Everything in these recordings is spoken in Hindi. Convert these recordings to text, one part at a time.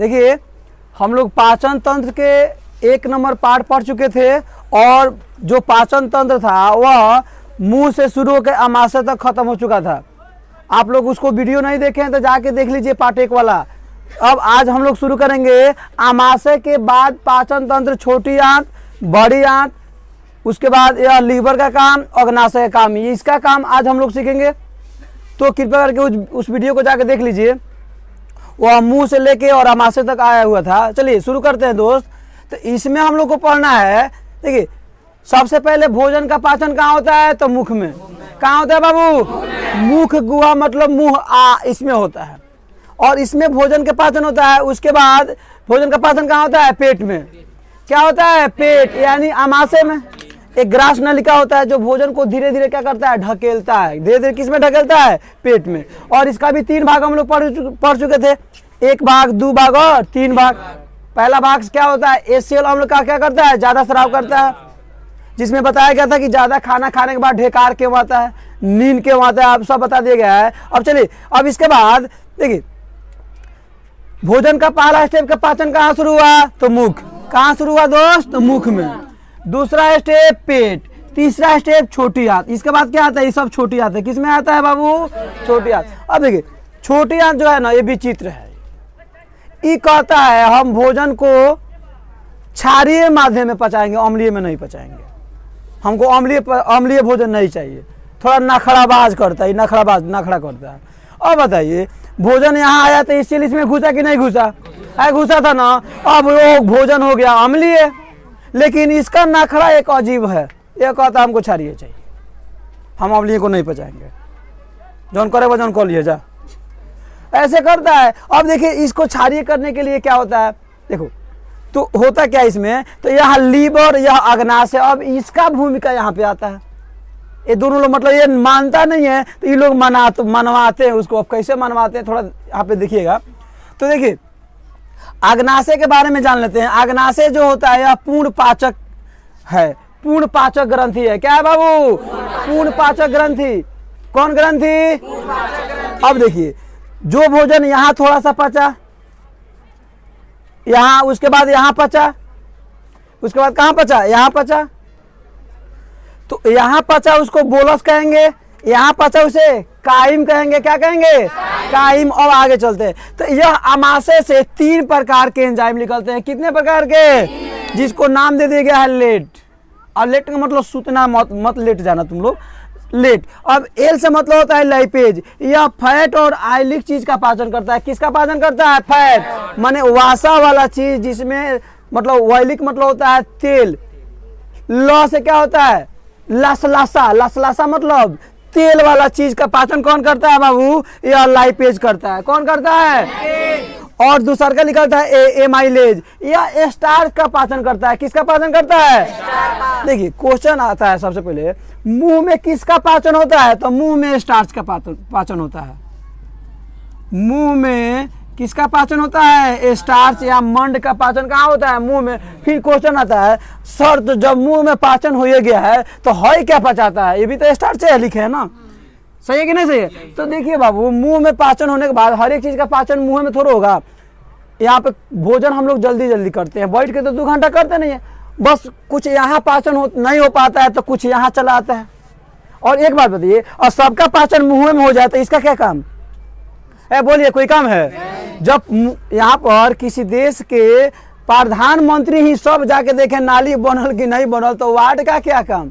देखिए हम लोग पाचन तंत्र के 1 नंबर पार्ट पढ़ चुके थे और जो पाचन तंत्र था वह मुंह से शुरू होकर आमाशय तक खत्म हो चुका था। आप लोग उसको वीडियो नहीं देखे हैं तो जाके देख लीजिए पार्ट 1 वाला। अब आज हम लोग शुरू करेंगे आमाशय के बाद पाचन तंत्र, छोटी आंत, बड़ी आंत, उसके बाद यह लीवर का काम, अग्नाशय का काम, इसका काम आज हम लोग सीखेंगे। तो कृपया करके उस वीडियो को जाके देख लीजिए, वह मुंह से लेके और आमाशय तक आया हुआ था। चलिए शुरू करते हैं दोस्त। तो इसमें हम लोग को पढ़ना है, देखिए सबसे पहले भोजन का पाचन कहाँ होता है? तो मुख में। कहाँ होता है बाबू? मुख गुहा मतलब मुंह इसमें होता है और इसमें भोजन का पाचन होता है। उसके बाद भोजन का पाचन कहाँ होता है? पेट में। क्या होता है? पेट यानी आमाशय में एक ग्रास नलिका होता है जो भोजन को धीरे धीरे क्या करता है? ढकेलता है। धीरे धीरे किस में ढकेलता है? पेट में। और इसका भी 3 भाग हम लोग पढ़ चुके थे, 1 भाग, 2 भाग और 3 भाग। पहला भाग क्या होता है? एचसीएल अम्ल का क्या करता है? ज्यादा स्राव करता है, जिसमें बताया गया था कि ज्यादा खाना खाने के बाद ढेकार क्यों आता है, नींद क्यों आता है, आप सब बता दिया गया है। अब चलिए, अब इसके बाद देखिए भोजन का पहला स्टेप का पाचन कहाँ शुरू हुआ? तो मुख। कहाँ शुरू हुआ दोस्त? तो मुख में। दूसरा स्टेप पेट, तीसरा स्टेप छोटी आंत। इसके बाद क्या आता है? ये सब छोटी आंत है। किसमें आता है बाबू? छोटी आंत। अब देखिए छोटी आंत जो है ना, ये विचित्र है। ये कहता है हम भोजन को क्षारीय माध्यम में पचाएंगे, अम्लीय में नहीं पचाएंगे। हमको अम्लीय भोजन नहीं चाहिए। थोड़ा नखराबाज करता है, नखरा करता है। अब बताइए भोजन यहाँ आया तो इसलिए इसमें घुसा कि नहीं घुसा? घुसा था ना। अब वो भोजन हो गया अम्लीय, लेकिन इसका नखरा एक अजीब है। यह कहता है हमको क्षारीय चाहिए, हम अम्लीय को नहीं पचाएंगे। जौन करे वजन कर लिए जा, ऐसे करता है। अब देखिए इसको क्षारीय करने के लिए क्या होता है, देखो तो होता क्या इसमें, तो यह लीवर, यह अग्नाशय, अब इसका भूमिका यहाँ पे आता है। ये दोनों लोग मतलब ये मानता नहीं है तो ये लोग मनवाते हैं उसको। अब कैसे मनवाते हैं थोड़ा यहाँ पे देखिएगा। तो देखिए अग्नाशय के बारे में जान लेते हैं। अग्नाशय जो होता है यह पूर्ण पाचक है, पूर्ण पाचक ग्रंथि है। क्या है बाबू? पूर्ण पाचक ग्रंथि। कौन ग्रंथि? अब देखिए जो भोजन यहाँ थोड़ा सा पचा, यहाँ, उसके बाद यहाँ पचा, उसके बाद कहाँ पचा? यहाँ पचा। तो यहाँ पचा उसको बोलस कहेंगे, यहाँ पचा उसे काइम कहेंगे। क्या कहेंगे? काइम। और आगे चलते हैं तो यह आमाशय से 3 प्रकार के एंजाइम निकलते हैं। कितने प्रकार के? जिसको नाम दे दिया गया है लेट। और लेट का मतलब सूतना मत लेट जाना तुम लोग, लेट। अब एल से मतलब होता है लाइपेज। यह फैट और आयलिक चीज का पाचन करता है। किसका पाचन करता है? फैट माने वासा वाला चीज, जिसमें मतलब वायलिक मतलब होता है तेल। ल से क्या होता है? लसलासा। लसलासा मतलब तेल वाला चीज का पाचन कौन करता है बाबू? यह लाइपेज करता है। कौन करता है? और दूसरा का निकलता है एमाइलेज। यह स्टार्च का पाचन करता है। किसका पाचन करता है? देखिए क्वेश्चन आता है सबसे पहले, मुंह में किसका पाचन होता है? तो मुंह में स्टार्च का पाचन होता है। मुंह में किसका पाचन होता है? स्टार्च या मंड का पाचन कहाँ होता है? मुंह में। फिर क्वेश्चन आता है सर तो जब मुंह में पाचन हो गया है तो है क्या पचाता है? ये भी तो स्टार्च है, लिखे है ना। सही है कि नहीं सही है? तो देखिए बाबू मुंह में पाचन होने के बाद हर एक चीज का पाचन मुंह में थोड़ा होगा। यहाँ पे भोजन हम लोग जल्दी जल्दी करते हैं, बैठ के तो 2 घंटा करते नहीं है। बस कुछ यहाँ पाचन नहीं हो पाता है तो कुछ यहाँ चला आता है। और एक बात बताइए, और सबका पाचन मुंह में हो जाता है, इसका क्या काम है? बोलिए, कोई काम है? जब यहाँ पर किसी देश के प्रधानमंत्री ही सब जाके देखे नाली बनल कि नहीं बनल, तो वार्ड का क्या काम?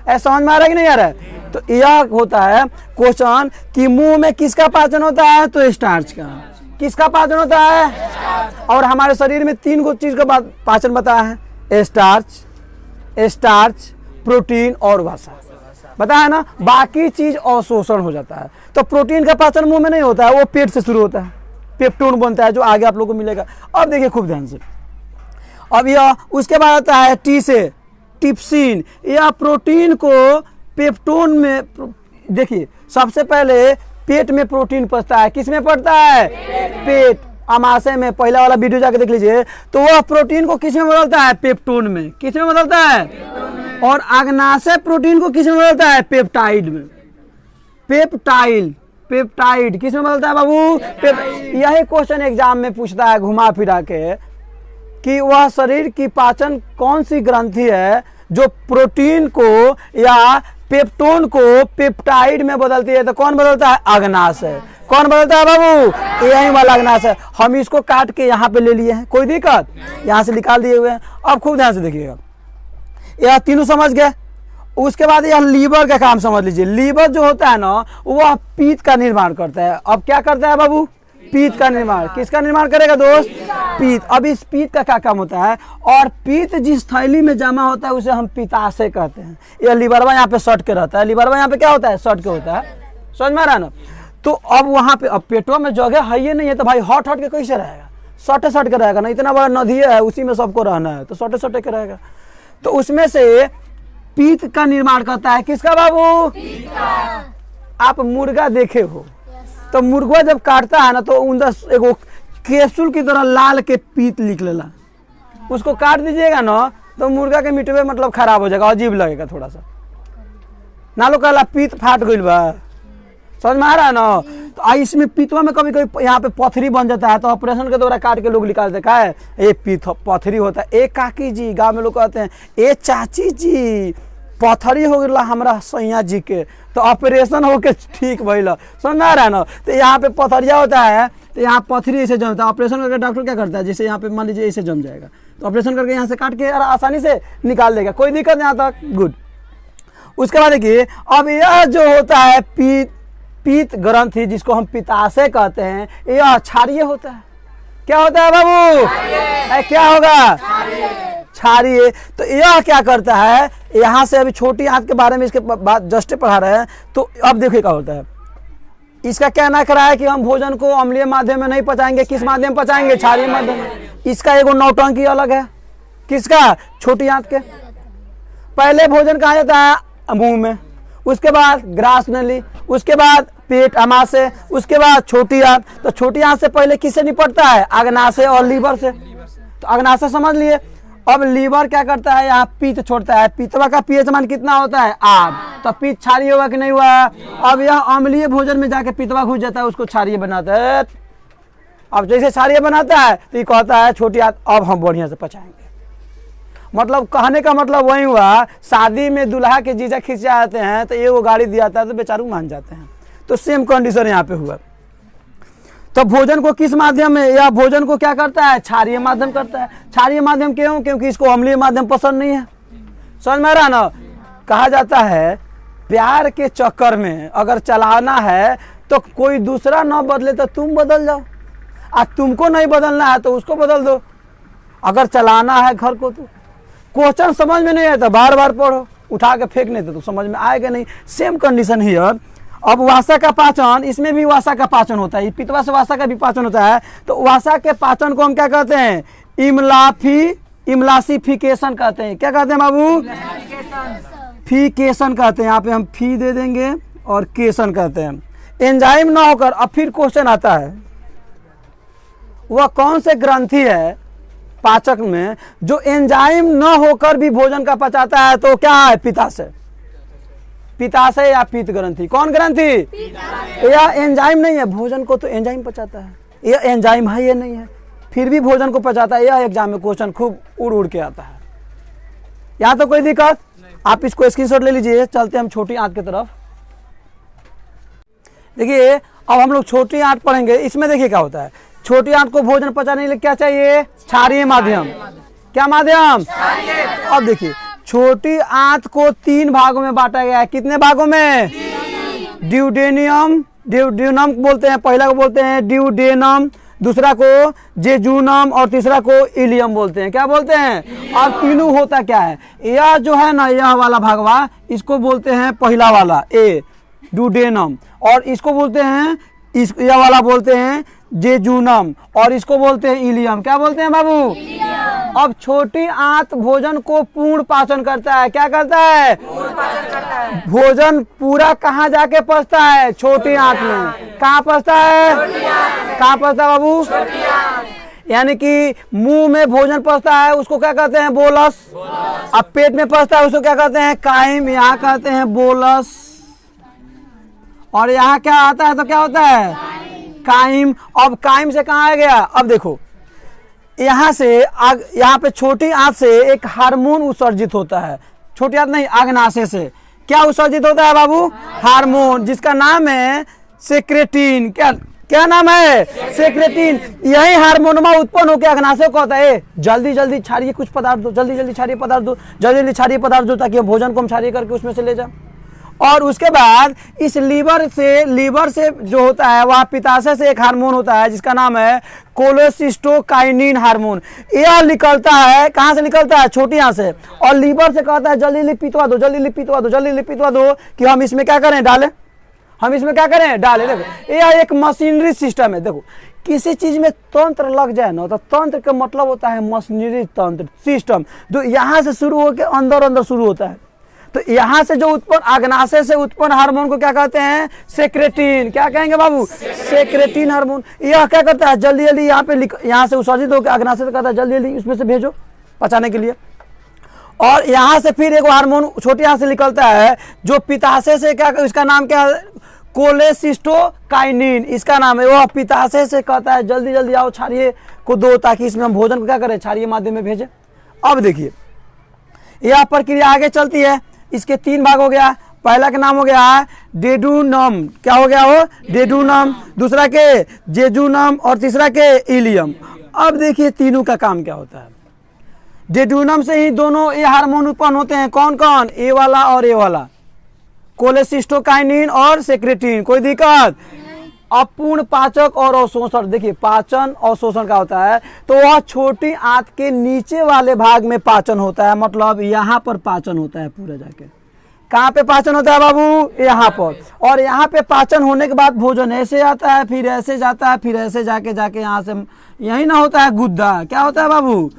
ऐसा समझ में आ रहा है कि नहीं आ रहा है? तो यह होता है क्वेश्चन कि मुंह में किसका पाचन होता है? तो स्टार्च का। किसका पाचन होता है? और हमारे शरीर में 3 चीज का पाचन बताया है, स्टार्च, प्रोटीन और वसा। बताया ना, बाकी चीज अवशोषण हो जाता है। तो प्रोटीन का पाचन मुंह में नहीं होता है, वो पेट से शुरू होता है, पेप्टोन बनता है जो आगे आप लोगों को मिलेगा। अब देखिए खूब ध्यान से, अब यह उसके बाद आता है टी से टिप्सिन। यह प्रोटीन को पेप्टोन में, देखिए सबसे पहले पेट में प्रोटीन पचता है। किस में पड़ता है? पेट। आमाशय में, पहला वाला वीडियो जाके देख लीजिए। तो वह प्रोटीन को किस में बदलता है? पेप्टोन में। किस में बदलता है? और अग्नाशय प्रोटीन को किस में बदलता है? पेप्टाइड में। पेप्टाइड। किस में बदलता है बाबू? यही क्वेश्चन एग्जाम में पूछता है घुमा फिरा के कि वह शरीर की पाचन कौन सी ग्रंथि है जो प्रोटीन को या पेप्टोन को पेप्टाइड में बदलती है। तो कौन बदलता है? अग्नाशय। कौन बदलता है बाबू? यही वाला अग्नाशय। हम इसको काट के यहाँ पे ले लिए हैं, कोई दिक्कत? यहाँ से निकाल दिए हुए हैं। अब खूब ध्यान से देखिएगा, यह तीनों समझ गए। उसके बाद यह लीवर का काम समझ लीजिए। लीवर जो होता है ना, वह पीत का निर्माण करता है। अब क्या करता है बाबू? पीत का निर्माण। किसका निर्माण करेगा दोस्त? पीत। अब इस पीत का क्या काम होता है? और पीत जिस थैली में जमा होता है उसे हम पित्ताशय कहते हैं। यह लीवरवा यहाँ पे सट के रहता है। लीवरवा यहाँ पे क्या होता है? सट के होता है। समझ में आ रहा है ना? तो अब वहाँ पे अब पेटवा में जगह है ये नहीं है, तो भाई हट के कैसे रहेगा? सटे सट के रहेगा ना। इतना बड़ा नदी है, उसी में सबको रहना है, तो सटे सटे के रहेगा। तो उसमें से पीत का निर्माण करता है। किसका बाबू? पीत का। आप मुर्गा देखे हो तो मुर्गा जब काटता है ना तो अंदर एगो कैप्सूल की तरह लाल के पीत निकलेला। उसको काट दीजिएगा ना तो मुर्गा के मिटवे मतलब खराब हो जाएगा, अजीब लगेगा थोड़ा सा। ना लोग कहला पीत फाट गइल बा। समझ में आ रहा है ना? तो इसमें पीतवा में कभी कभी यहाँ पे पथरी बन जाता है, तो ऑपरेशन के द्वारा काट के लोग निकालते का है ये पीत पथरी होता है। ए काकी जी, गाँव में लोग कहते हैं ए चाची जी पथरी हो गया हमारा सैया जी के, तो ऑपरेशन होके ठीक भइल। समझ में आ रहा है ना? तो यहाँ पे पथरिया होता है, तो यहाँ पथरी ऐसे जमता है। ऑपरेशन करके डॉक्टर क्या करता है, जैसे यहाँ पे मान लीजिए ऐसे जम जाएगा, तो ऑपरेशन करके यहाँ से काट के आसानी से निकाल देगा, कोई दिक्कत यहाँ तक। गुड। उसके बाद देखिए, अब यह जो होता है पीत ग्रंथि, जिसको हम पित्ताशय कहते हैं, यह क्षारीय होता है। क्या होता है बाबू? क्या होगा? क्षारीय। तो यह क्या करता है, यहाँ से अभी छोटी आंत के बारे में इसके बाद जस्ट पढ़ा रहे हैं। तो अब देखिए क्या होता है। इसका कहना करा है कि हम भोजन को अम्लीय माध्यम में नहीं पचाएंगे। किस माध्यम पचाएंगे? क्षारीय माध्यम में। इसका एगो नौटंकी अलग है। किसका? छोटी आंत के। पहले भोजन कहाँ जाता है? मुंह में, उसके बाद ग्रास नली, उसके बाद पेट अमाशय, उसके बाद छोटी आंत। तो छोटी आंत से पहले किससे निपटता है? अग्नाशय और लीवर से। तो अग्नाशय समझ लिए। अब लीवर क्या करता है? यहाँ पीत छोड़ता है। पीतवा का पीएच मान कितना होता है? 8। तो पीत क्षारीय होगा कि नहीं हुआ? अब यह अम्लीय भोजन में जाके पीतवा घुस जाता है, उसको क्षारीय बनाता है। अब जैसे क्षारीय बनाता है तो ये कहता है छोटी आंत अब हम बढ़िया से पचाएंगे। मतलब कहने का मतलब वही हुआ, शादी में दूल्हा के जीजा खींचे आते हैं तो ये वो गाड़ी दिया था तो बेचारू मान जाते हैं। तो सेम कंडीशन यहाँ पे हुआ। तो भोजन को किस माध्यम में, या भोजन को क्या करता है? क्षारीय माध्यम करता है। क्षारीय माध्यम क्यों? क्योंकि इसको अम्लीय माध्यम पसंद नहीं है। समझ में आ रहा ना? कहा जाता है प्यार के चक्कर में अगर चलाना है तो कोई दूसरा ना बदले तो तुम बदल जाओ, और तुमको नहीं बदलना है तो उसको बदल दो। अगर चलाना है घर को तो क्वेश्चन समझ में नहीं आया तो बार बार पढ़ो, उठा के फेंकने तो समझ में आएगा नहीं। Same condition here. अब वासा का पाचन, इसमें भी वासा का पाचन होता है। पित्तवा से वासा का भी पाचन होता है। तो वासा के पाचन को हम क्या कहते हैं? इमलासिफिकेशन कहते हैं। क्या कहते हैं बाबू? फिकेशन कहते हैं। यहाँ पे हम फी दे देंगे और केशन कहते हैं। एंजाइम ना होकर, अब फिर क्वेश्चन आता है, वह कौन से ग्रंथि है पाचक में जो एंजाइम न होकर भी भोजन का पचाता है? तो क्या है? पित्ताशय। पित्ताशय या पीत ग्रंथि। कौन ग्रंथि? यह एंजाइम नहीं है, भोजन को तो एंजाइम पचाता है। यह एंजाइम है, ये नहीं है, फिर भी भोजन को पचाता है। यह एग्जाम में क्वेश्चन खूब उड़ उड़ के आता है। यहाँ तो कोई दिक्कत? आप इसको स्क्रीनशॉट ले लीजिए। चलते हम छोटी आंत की तरफ। देखिए अब हम लोग छोटी आंत पढ़ेंगे। इसमें देखिए क्या होता है। छोटी आंत को भोजन पचाने के लिए क्या चाहिए? क्षारीय माध्यम। क्या माध्यम? अब देखिए छोटी आंत को 3 भागों में बांटा गया है। कितने भागों में? ड्यूडेनम बोलते हैं, पहला को बोलते हैं ड्यूडेनम, दूसरा को जेजूनम और तीसरा को इलियम बोलते हैं। क्या बोलते हैं? अब तीनों होता क्या है? यह जो है ना, यह वाला भागवा, इसको बोलते हैं पहला वाला ए ड्यूडेनम, और इसको बोलते हैं, यह वाला बोलते हैं जेजूनम, और इसको बोलते हैं इलियम। क्या बोलते हैं बाबू? अब छोटी आंत भोजन को पूर्ण पाचन करता है। क्या करता है? पूर्ण पाचन करता है। भोजन पूरा कहाँ जाके पचता है? छोटी आंत में। कहाँ पचता है? कहाँ पचता है बाबू? यानी कि मुंह में भोजन पचता है, उसको क्या कहते हैं? बोलस। अब पेट में पचता है, उसको क्या कहते हैं? काइम। यहाँ कहते हैं बोलस। और यहाँ क्या आता है तो क्या होता है काइम। अब काइम से कहाँ आ गया, अब देखो यहाँ से यहाँ पे छोटी आंत से एक हार्मोन उत्सर्जित होता है, छोटी आंत नहीं आग्नाशय से क्या उत्सर्जित होता है बाबू, हार्मोन, जिसका नाम है सेक्रेटिन। क्या नाम है, सेक्रेटिन। यही हार्मोनमा उत्पन्न होकर अग्नाशय को होता है जल्दी जल्दी क्षारीय कुछ पदार्थ दो, जल्दी जल्दी क्षारीय पदार्थ दो, जल्दी जल्दी क्षारीय पदार्थ दो, ताकि भोजन को हम क्षारीय करके उसमें से ले जाए। और उसके बाद इस लीवर से जो होता है वह पित्ताशय से एक हार्मोन होता है जिसका नाम है कोलेसिस्टोकाइनिन हार्मोन। यह निकलता है कहाँ से, निकलता है छोटी आंत से, और लीवर से कहता है जल्दी जल्दी पितवा दो, जल्दी जल्दी पितवा दो, जल्दी जल्दी पितवा दो कि हम इसमें क्या करें, डालें, हम इसमें क्या करें, डालें। देखो यह एक मशीनरी सिस्टम है। देखो किसी चीज में तंत्र लग जाए ना तो तंत्र का मतलब होता है मशीनरी तंत्र सिस्टम, जो यहाँ से शुरू होकर अंदर अंदर शुरू होता है। तो यहाँ से जो उत्पन्न अग्नाशय से उत्पन्न हार्मोन को क्या कहते हैं, सेक्रेटिन। क्या कहेंगे बाबू, सेक्रेटिन हार्मोन। यह क्या करता है जल्दी जल्दी यहाँ से उत्सर्जित होकर अग्नाशय से कहता है जल्दी जल्दी उसमें से भेजो पचाने के लिए। और यहाँ से फिर एक हार्मोन छोटी आंत से निकलता है जो पित्ताशय से क्या, इसका नाम क्या है, कोलेसिस्टोकाइनिन इसका नाम है। वो पित्ताशय से कहता है जल्दी जल्दी आओ क्षारीय को दो, ताकि इसमें हम भोजन को क्या करें, क्षारीय माध्यम में भेजें। अब देखिए यह प्रक्रिया आगे चलती है। इसके 3 भाग हो गया। पहला का नाम हो गया डेडूनम, क्या हो गया वो, डेडूनम, दूसरा के जेजूनम, और तीसरा के इलियम। अब देखिए तीनों का काम क्या होता है। डेडूनम से ही दोनों ये हार्मोन उत्पन्न होते हैं, कौन कौन, ए वाला और ए वाला, कोलेसिस्टोकाइनिन और सेक्रेटिन। कोई दिक्कत। अपूर्ण पाचक और अवशोषण, देखिए पाचन और शोषण का होता है तो वह छोटी आंत के नीचे वाले भाग में पाचन होता है, मतलब यहाँ पर पाचन होता है पूरा जाके। कहाँ पे पाचन होता है बाबू, यहाँ पर। और यहाँ पे पाचन होने के बाद भोजन ऐसे आता है, फिर ऐसे जाता है, फिर ऐसे जाके यहाँ से यही ना होता है गुद्दा। क्या होता है बाबू,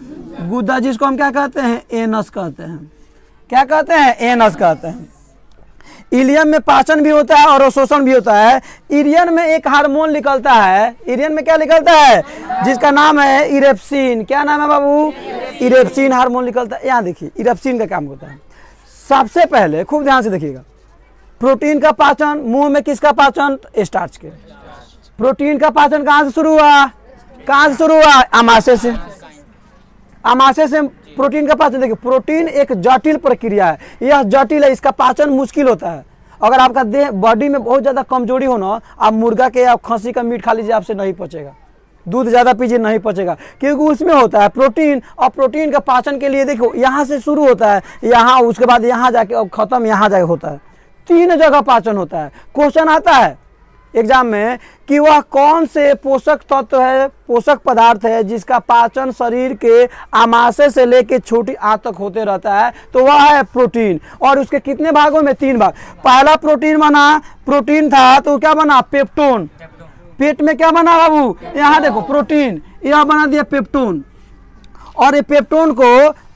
गुद्दा, जिसको हम क्या कहते हैं, एनस कहते हैं। क्या कहते हैं, एनस कहते हैं। इलियम में पाचन भी होता है और अवशोषण भी होता है। इरियन में एक हार्मोन निकलता है, इरियन में क्या निकलता है, जिसका नाम है इरेप्सिन। क्या नाम है बाबू, इरेप्सिन हार्मोन निकलता है। यहाँ देखिए इरेप्सिन का काम होता है। सबसे पहले खूब ध्यान से देखिएगा, प्रोटीन का पाचन, मुंह में किसका पाचन, स्टार्च के। प्रोटीन का पाचन कहाँ से शुरू हुआ, कहाँ से शुरू हुआ, आमाशय से। आमाशय से प्रोटीन का पाचन, देखिए प्रोटीन एक जटिल प्रक्रिया है, यह जटिल है, इसका पाचन मुश्किल होता है। अगर आपका देह बॉडी में बहुत ज़्यादा कमजोरी हो ना, आप मुर्गा के या खस्सी का मीट खा लीजिए, आपसे नहीं पचेगा। दूध ज़्यादा पीजिए, नहीं पचेगा, क्योंकि उसमें होता है प्रोटीन। और प्रोटीन का पाचन के लिए देखो यहाँ से शुरू होता है, यहाँ, उसके बाद यहाँ जाके और ख़त्म यहाँ जाके होता है। 3 जगह पाचन होता है। क्वेश्चन आता है एग्जाम में कि वह कौन से पोषक तत्व है, पोषक पदार्थ है जिसका पाचन शरीर के आमाशय से लेके छोटी आंत तक होते रहता है, तो वह है प्रोटीन। और उसके कितने भागों में, 3 भाग। पहला प्रोटीन बना, प्रोटीन था तो क्या बना, पेप्टोन। पेट में क्या बना बाबू, यहाँ देखो प्रोटीन, यह बना दिया पेप्टोन। और ये पेप्टोन को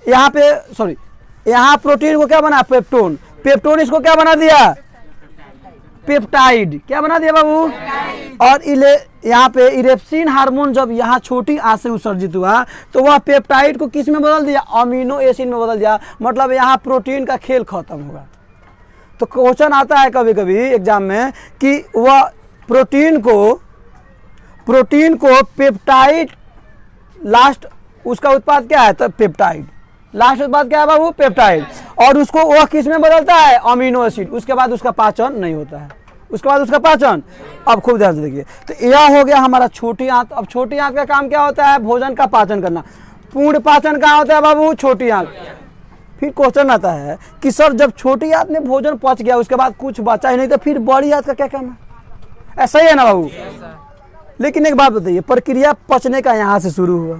यहाँ पे, सॉरी, यहाँ प्रोटीन को क्या बना, पेप्टोन। पेप्टोन इसको क्या बना दिया, पेप्टाइड। क्या बना दिया बाबू, और यहाँ पे इरेप्सिन हार्मोन जब यहाँ छोटी आंत से उत्सर्जित हुआ तो वह पेप्टाइड को किस में बदल दिया, अमीनो एसिड में बदल दिया। मतलब यहाँ प्रोटीन का खेल खत्म होगा। तो क्वेश्चन आता है कभी कभी एग्जाम में कि वह प्रोटीन को पेप्टाइड, लास्ट उसका उत्पाद क्या है, तो पेप्टाइड, लास्ट उत्पाद क्या है बाबू, पेप्टाइड। और उसको वह किस में बदलता है, अमीनो एसिड। उसके बाद उसका पाचन नहीं होता है, उसके बाद उसका पाचन। अब खूब ध्यान से देखिए, तो यह हो गया हमारा छोटी आंत। अब छोटी आंत का काम क्या होता है, भोजन का पाचन करना। पूर्ण पाचन कहाँ होता है बाबू, छोटी आंत। फिर क्वेश्चन आता है कि सर जब छोटी आंत में भोजन पच गया, उसके बाद कुछ बचा ही नहीं, तो फिर बड़ी आंत का क्या काम है, ऐसा ही है ना बाबू। लेकिन एक बात बताइए, प्रक्रिया पचने का यहाँ से शुरू हुआ,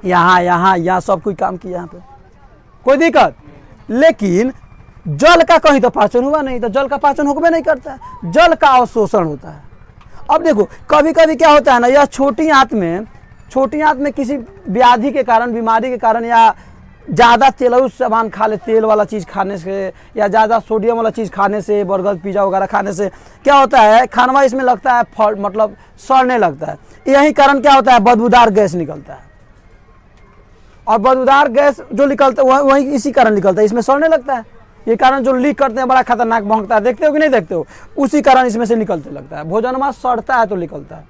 यहाँ सब कोई काम किया, यहाँ पे कोई दिक्कत। लेकिन जल का कहीं तो पाचन हुआ नहीं, तो जल का पाचन होगा नहीं करता है, जल का अवशोषण होता है। अब देखो कभी कभी क्या होता है ना, यह छोटी आंत में किसी व्याधि के कारण, बीमारी के कारण, या ज़्यादा तेलुगु सामान खा ले, तेल वाला चीज़ खाने से, या ज़्यादा सोडियम वाला चीज़ खाने से, बर्गर पिज़्ज़ा वगैरह खाने से क्या होता है, खानवा इसमें लगता है मतलब सड़ने लगता है। यही कारण क्या होता है, बदबूदार गैस निकलता है। और बदबूदार गैस जो निकलता है वही इसी कारण निकलता है, इसमें सड़ने लगता है। ये कारण जो लीक करते हैं बड़ा खतरनाक भौंकता है, देखते हो कि नहीं देखते हो, उसी कारण इसमें से निकलते लगता है। भोजन हमारा सड़ता है तो निकलता है।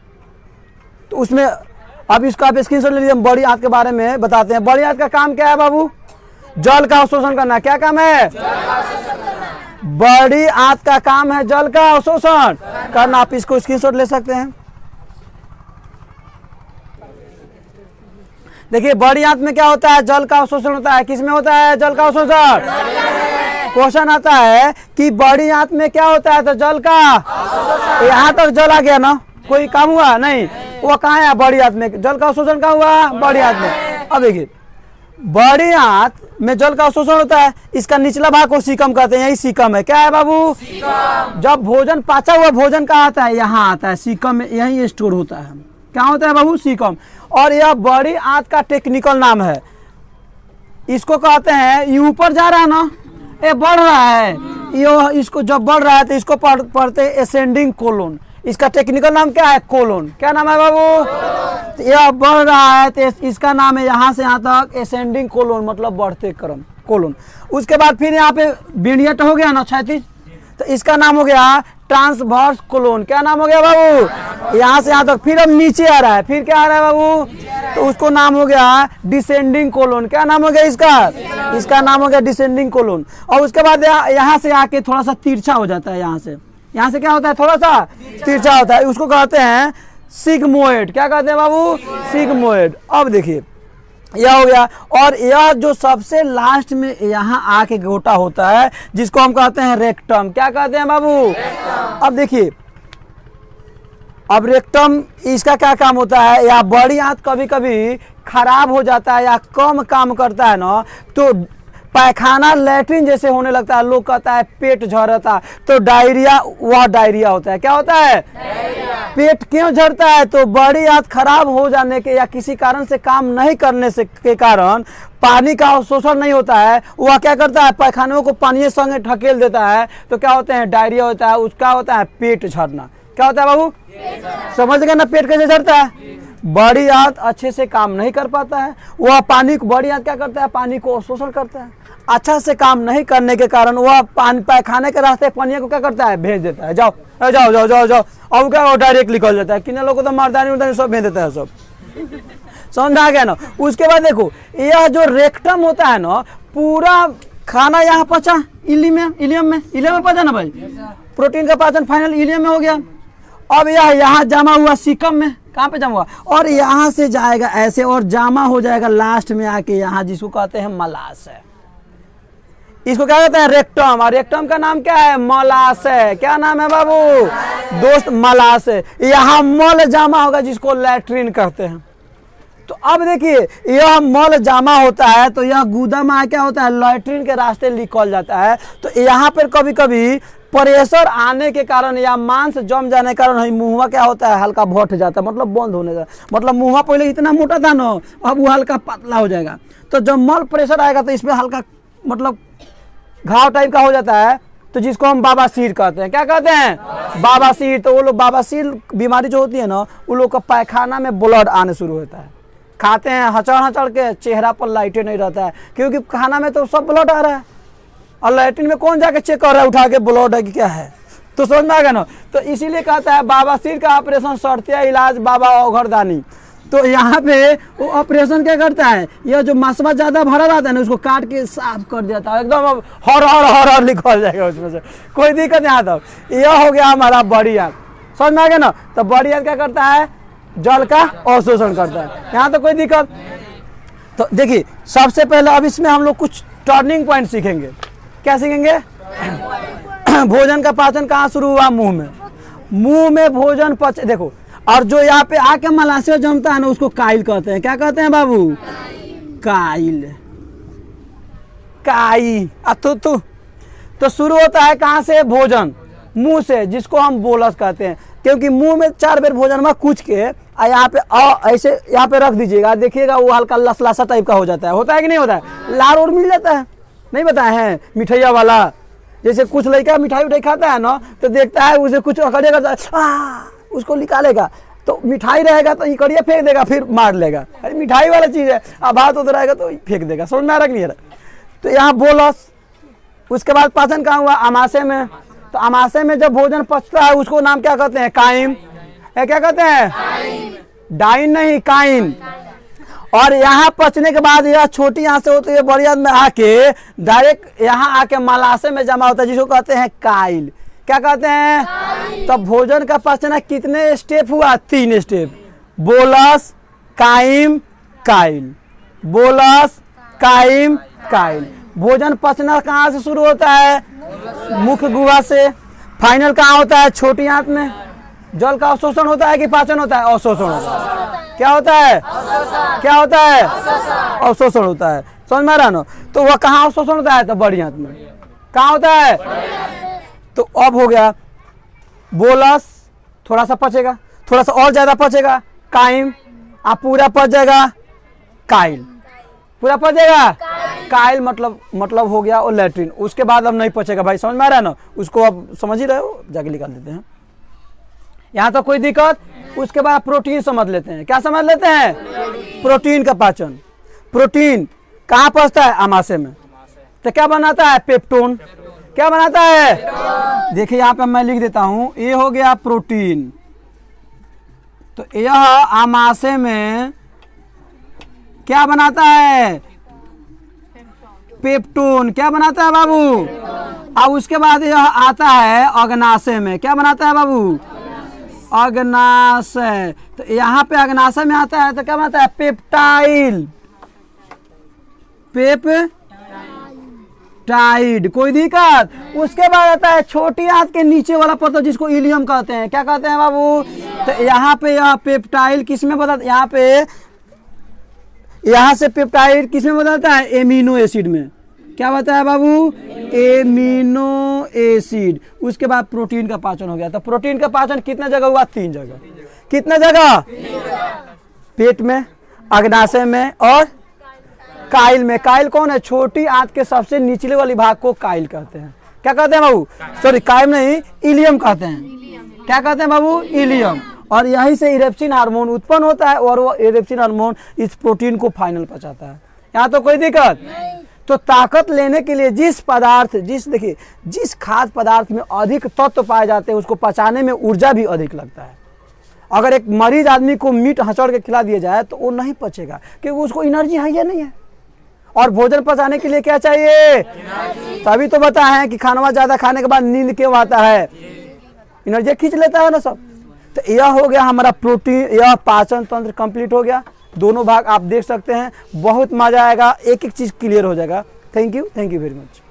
तो उसमें अब इसका आप स्क्रीनशॉट ले लीजिए। हम बड़ी आंत के बारे में बताते हैं। बड़ी आंत का काम क्या है बाबू? जल का अवशोषण करना। क्या काम है? बड़ी आंत का काम है जल का अवशोषण करना। आप इसको स्क्रीनशॉट ले सकते हैं। देखिए बड़ी आंत में क्या होता है? जल का अवशोषण होता है। किस में होता है जल का अवशोषण? क्वेश्चन आता है कि बड़ी आंत में क्या होता है? तो जल का, यहाँ तक जल आ गया ना, कोई काम हुआ नहीं? वो कहाँ है? बड़ी आंत में जल का अवशोषण कहाँ हुआ? बड़ी आंत में। अब देखिए बड़ी आंत में जल का अवशोषण होता है। इसका निचला भाग को सीकम कहते हैं। यही सीकम है। क्या है बाबू? जब भोजन पाचा हुआ भोजन कहाँ आता है? यहाँ आता है सीकम में, यही स्टोर होता है। क्या होता है बाबू? सीकम। और यह बड़ी आंत का टेक्निकल नाम है। इसको कहते हैं, ये ऊपर जा रहा है ना, ये बढ़ रहा है, ये इसको जब बढ़ रहा है तो इसको पढ़ते एसेंडिंग कोलोन। इसका टेक्निकल नाम क्या है? कोलोन। क्या नाम है बाबू? तो यह बढ़ रहा है तो इसका नाम है यहाँ से यहाँ तक एसेंडिंग कोलोन, मतलब बढ़ते क्रम कोलोन। उसके बाद फिर यहाँ पे विनियट हो गया ना क्षैतिज, तो इसका नाम हो गया ट्रांसवर्स कोलोन। क्या नाम हो गया बाबू? यहाँ से यहाँ तक। फिर अब नीचे आ रहा है, फिर क्या आ रहा है बाबू? तो उसको नाम हो गया डिसेंडिंग कोलोन। क्या नाम हो गया इसका? इसका नाम हो गया डिसेंडिंग कोलोन। और उसके बाद यहाँ से आके थोड़ा सा तिरछा हो जाता है। यहाँ से क्या होता है? थोड़ा सा तिरछा होता है। उसको कहते हैं सिग्मोइड। क्या कहते हैं बाबू? सिग्मोइड। अब देखिए यह हो गया। और यह जो सबसे लास्ट में यहाँ आके गोटा होता है, जिसको हम कहते हैं रेक्टम। क्या कहते हैं बाबू? अब देखिए, अब रेक्टम इसका क्या काम होता है? या बड़ी आंत कभी कभी खराब हो जाता है या कम काम करता है ना, तो पैखाना लैट्रिन जैसे होने लगता है। लोग कहता है पेट झड़ता, तो डायरिया, वह डायरिया होता है। क्या होता है? पेट क्यों झड़ता है? तो बड़ी आंत खराब हो जाने के या किसी कारण से काम नहीं करने से के कारण पानी का अवशोषण नहीं होता है। वह क्या करता है? पैखानों को पानी संगे ढकेल देता है। तो क्या होता है? डायरिया होता है। उसका होता है पेट झड़ना। क्या होता है बाबू? समझ गए ना पेट कैसे झड़ता है? बड़ी आंत अच्छे से काम नहीं कर पाता है। वह पानी को, बड़ी आंत क्या करता है? पानी को अवशोषण करता है। अच्छा से काम नहीं करने के कारण वह पानी पैखाने के रास्ते पानी को क्या करता है? भेज देता है। जाओ जाओ जाओ जाओ जाओ। अब क्या डायरेक्ट निकल जाता है। कितने लोगों को तो मर्दानी सब भेज देता है सब। समझ आ गया ना? उसके बाद देखो, यह जो रेक्टम होता है ना, पूरा खाना यहाँ पचा इलियम में पचा ना भाई। प्रोटीन का पाचन फाइनल इलियम में हो गया। अब यह यहाँ जमा हुआ सीकम में। कहाँ पे जमा हुआ? और यहाँ से जाएगा ऐसे और जमा हो जाएगा लास्ट में आके यहाँ, जिसको कहते हैं मलाशय। इसको क्या कहते हैं? रेक्टम। और रेक्टम का नाम क्या है? मलाशय। क्या नाम है बाबू दोस्त? मलाशय। यहाँ मल जमा होगा जिसको लैट्रिन कहते हैं। तो अब देखिए, यह मल जमा होता है तो यह गुदा में क्या होता है? लैट्रिन के रास्ते निकल जाता है। तो यहाँ पर कभी कभी प्रेशर आने के कारण या मांस जम जाने के कारण मुंहवा क्या होता है? हल्का भट जाता है, मतलब बंद होने का। मतलब मुंहवा पहले इतना मोटा था ना, अब वो हल्का पतला हो जाएगा। तो जब मल प्रेशर आएगा तो इसमें हल्का मतलब घाव टाइप का हो जाता है, तो जिसको हम बाबासीर कहते हैं। क्या कहते हैं? बाबासीर। तो वो लोग बाबासीर बीमारी जो होती है ना, वो लोग का पैखाना में ब्लड आने शुरू होता है। खाते हैं हचड़ के, चेहरा पर लाइटें नहीं रहता है, क्योंकि खाना में तो सब ब्लड आ रहा है। और लैट्रिन में कौन जाके चेक कर रहा है उठा के ब्लड है कि क्या है? तो समझ में आ गया ना? तो इसीलिए कहता है बाबासीर का ऑपरेशन सड़तिया इलाज बाबा औघरदानी। तो यहाँ पे वो ऑपरेशन क्या करता है? यह जो मसवा ज्यादा भरा रहता है ना, उसको काट के साफ कर देता है एकदम। अब हर निकल जाएगा उसमें से, कोई दिक्कत नहीं आता। यह हो गया हमारा बड़ी आंत। समझ में आ गया ना? तो बड़ी आंत क्या करता है? जल का अवशोषण करता है। यहाँ तो कोई दिक्कत। तो देखिए, सबसे पहले अब इसमें हम लोग कुछ टर्निंग पॉइंट सीखेंगे। क्या सीखेंगे? भोजन का पाचन कहाँ शुरू हुआ? मुंह में भोजन पच। देखो, और जो यहाँ पे आके मलाशय जमता है ना, उसको काइल कहते हैं। क्या कहते हैं बाबू? काइल। काई। तो शुरू होता है कहाँ से? भोजन मुंह से, जिसको हम बोलस कहते हैं। क्योंकि मुंह में 4 बार भोजन में कुछ के यहाँ पे ऐसे यहाँ पे रख दीजिएगा, देखिएगा वो हल्का लसलासा टाइप का हो जाता है। होता है कि नहीं होता है? लार और मिल जाता है। नहीं बताए हैं मिठैया वाला? जैसे कुछ लड़का मिठाई उठाई खाता है ना, तो देखता है उसे कुछ अकड़िया उसको निकालेगा, तो मिठाई रहेगा तो इकड़िया फेंक देगा, फिर मार लेगा। अरे मिठाई वाला चीज है, अब हाथ उधर आएगा तो फेंक देगा। समझ में आ रहा कि नहीं आ रहा? तो यहाँ बोलस उसके बाद पाचन कहाँ हुआ? आमाशय में। तो आमाशय में जब भोजन पचता है उसको नाम क्या कहते हैं? काइम। क्या कहते हैं? डाइन नहीं, काइम। और यहाँ पचने के बाद यह छोटी आंत से होती है, बड़ी आंत में आके डायरेक्ट यहाँ आके मलाशय में जमा होता है, जिसको कहते हैं काइल। क्या कहते हैं? तो भोजन का पचना कितने स्टेप हुआ? 3 step. Bolus, chyme, chyle. Bolus, chyme, chyle. भोजन पचना कहाँ से शुरू होता है? मुख्य गुहा से। फाइनल कहाँ होता है? छोटी आंत में। जल का अवशोषण होता है कि पाचन होता है? अवशोषण होता है। क्या होता है? क्या होता है? अवशोषण होता है। समझ में आ रहा ना? तो वह कहाँ अवशोषण होता है? तो बड़ी आंत में। कहाँ होता है? तो अब हो गया बोलस, थोड़ा सा पचेगा, थोड़ा सा और ज्यादा पचेगा, काइम, आप पूरा पच जाएगा, काइल। पूरा पच जाएगा, काइल मतलब हो गया और लैट्रिन। उसके बाद अब नहीं पचेगा भाई। समझ में आ रहा है ना? उसको अब समझ ही रहे हो, जाके निकाल देते हैं। यहाँ तो कोई दिक्कत। उसके बाद प्रोटीन समझ लेते हैं। क्या समझ लेते हैं? प्रोटीन का पाचन। प्रोटीन कहाँ पचता है? आमाशय में। तो क्या बनाता है? पेप्टोन। क्या बनाता है? देखिए यहाँ पे मैं लिख देता हूँ, ये हो गया प्रोटीन। तो यह आमाशय में क्या बनाता है? पेप्टोन। क्या बनाता है बाबू? अब उसके बाद यह आता है अग्नाशय में। क्या बनाता है बाबू? अग्नाशय। तो यहाँ पे अग्नाशय में आता है तो क्या बनाता है? पेप्टाइल। पेप्टाइड। कोई दिक्कत? उसके बाद आता है छोटी आंत के नीचे वाला पत्थर, जिसको इलियम कहते हैं। क्या कहते हैं बाबू? तो यहाँ पे यह पेप्टाइल किस में बदलता? यहाँ से पेप्टाइड किस में बदलता है? एमिनो एसिड में। क्या बताया है बाबू? Amino acid. उसके बाद प्रोटीन का पाचन हो गया। तो प्रोटीन का पाचन कितने जगह हुआ? 3 जगह। कितने जगह? पेट में, अग्नाशय में और काइल में। काइल कौन है? छोटी आंत के सबसे निचले वाली भाग को काइल कहते हैं। क्या कहते हैं बाबू? सॉरी, काइल नहीं, इलियम कहते हैं। क्या कहते हैं बाबू? इलियम। और यहीं से इरेप्सिन हार्मोन उत्पन्न होता है और वो इरेप्सिन हार्मोन इस प्रोटीन को फाइनल पचाता है। यहाँ तो कोई दिक्कत? तो ताकत लेने के लिए जिस खाद्य पदार्थ में अधिक तत्व पाए जाते हैं उसको पचाने में ऊर्जा भी अधिक लगता है। अगर एक मरीज आदमी को मीट हंचड़ के खिला दिया जाए तो वो नहीं पचेगा, क्योंकि उसको एनर्जी है या नहीं है। और भोजन पचाने के लिए क्या चाहिए? तभी तो बताया है कि खाना ज्यादा खाने के बाद नींद क्यों आता है? एनर्जी खींच लेता है ना सब। तो यह हो गया हमारा प्रोटीन, यह पाचन तंत्र कंप्लीट हो गया। दोनों भाग आप देख सकते हैं, बहुत मजा आएगा, एक एक चीज क्लियर हो जाएगा। Thank you very much.